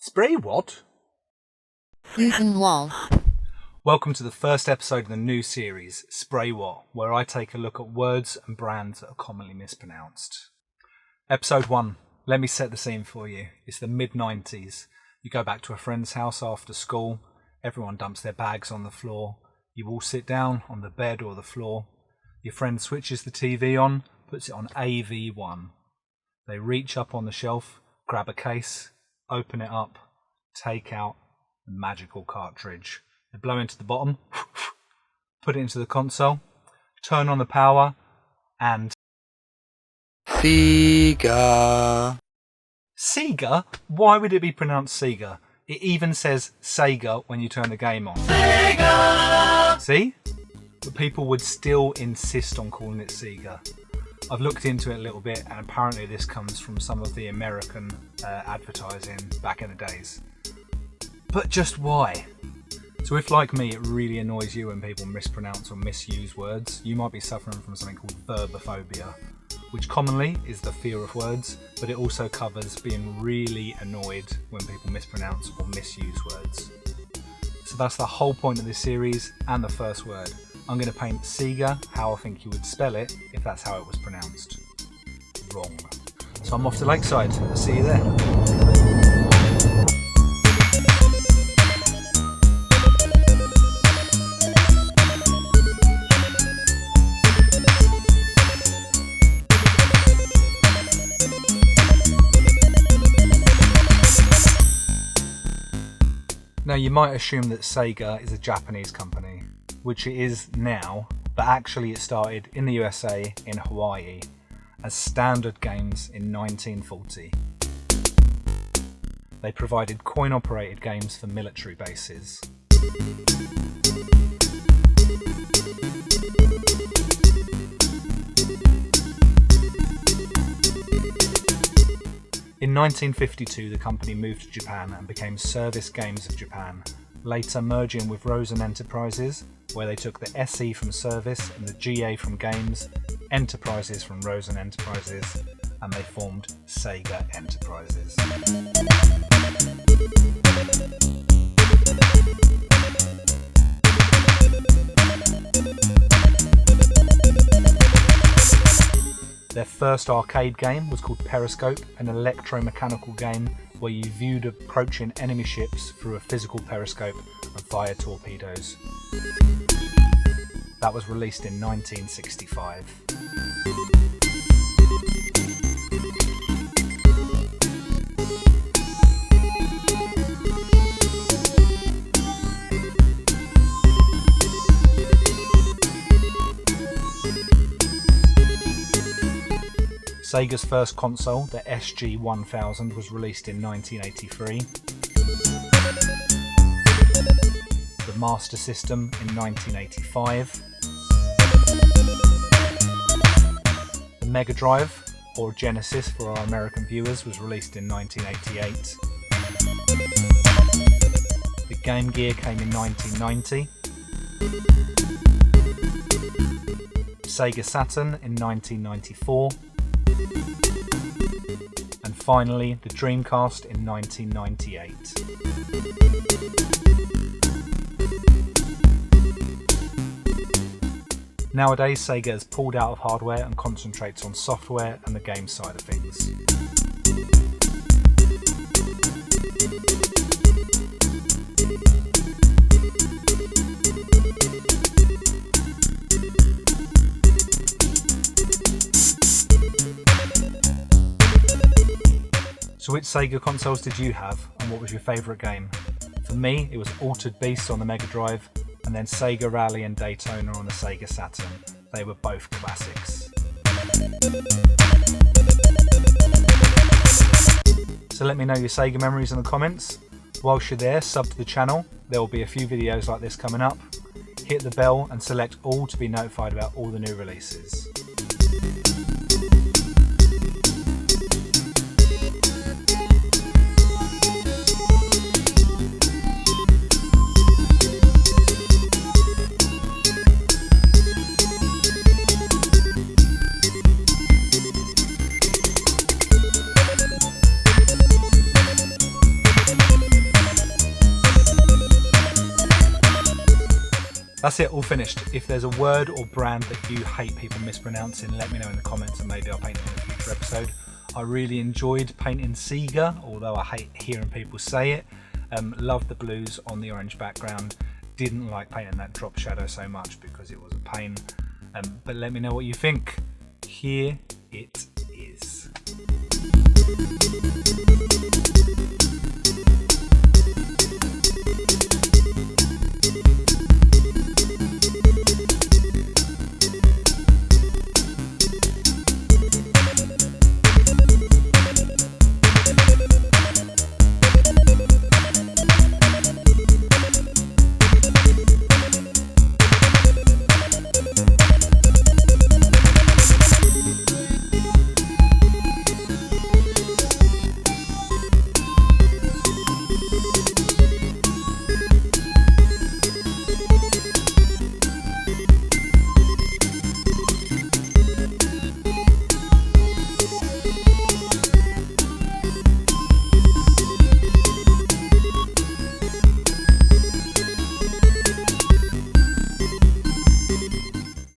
Spray what? Season 1. Welcome to the first episode of the new series, Spray What, where I take a look at words and brands that are commonly mispronounced. Episode 1. Let me set the scene for you. It's the mid-90s. You go back to a friend's house after school. Everyone dumps their bags on the floor. You all sit down on the bed or the floor. Your friend switches the TV on, puts it on ep1. They reach up on the shelf, grab a case, open it up, take out the magical cartridge. They blow into the bottom, put it into the console, turn on the power, and... Sega. Sega? Why would it be pronounced Sega? It even says Sega when you turn the game on. Sega! See? But people would still insist on calling it Sega. I've looked into it a little bit, and apparently this comes from some of the American advertising back in the days. But just why? So if, like me, it really annoys you when people mispronounce or misuse words, you might be suffering from something called verbophobia, which commonly is the fear of words, but it also covers being really annoyed when people mispronounce or misuse words. So that's the whole point of this series and the first word. I'm going to paint Sega how I think you would spell it if that's how it was pronounced. Wrong. So I'm off to Lakeside. I'll see you there. Now you might assume that Sega is a Japanese company, which it is now, but actually it started in the USA in Hawaii as Standard Games in 1940. They provided coin-operated games for military bases. In 1952, the company moved to Japan and became Service Games of Japan, later merging with Rosen Enterprises, where they took the SE from Service and the GA from Games, Enterprises from Rosen Enterprises, and they formed Sega Enterprises. Their first arcade game was called Periscope, an electromechanical game where you viewed approaching enemy ships through a physical periscope and fired torpedoes. That was released in 1965. Sega's first console, the SG-1000, was released in 1983. The Master System in 1985. The Mega Drive, or Genesis for our American viewers, was released in 1988. The Game Gear came in 1990. Sega Saturn in 1994. And finally, the Dreamcast in 1998. Nowadays, Sega has pulled out of hardware and concentrates on software and the game side of things. So which Sega consoles did you have, and what was your favourite game? For me, it was Altered Beast on the Mega Drive, and then Sega Rally and Daytona on the Sega Saturn. They were both classics. So let me know your Sega memories in the comments. Whilst you're there, sub to the channel. There will be a few videos like this coming up. Hit the bell and select all to be notified about all the new releases. That's it, all finished. If there's a word or brand that you hate people mispronouncing, let me know in the comments and maybe I'll paint it in a future episode. I really enjoyed painting Sega, although I hate hearing people say it. Loved the blues on the orange background. Didn't like painting that drop shadow so much because it was a pain. But let me know what you think. Here it is.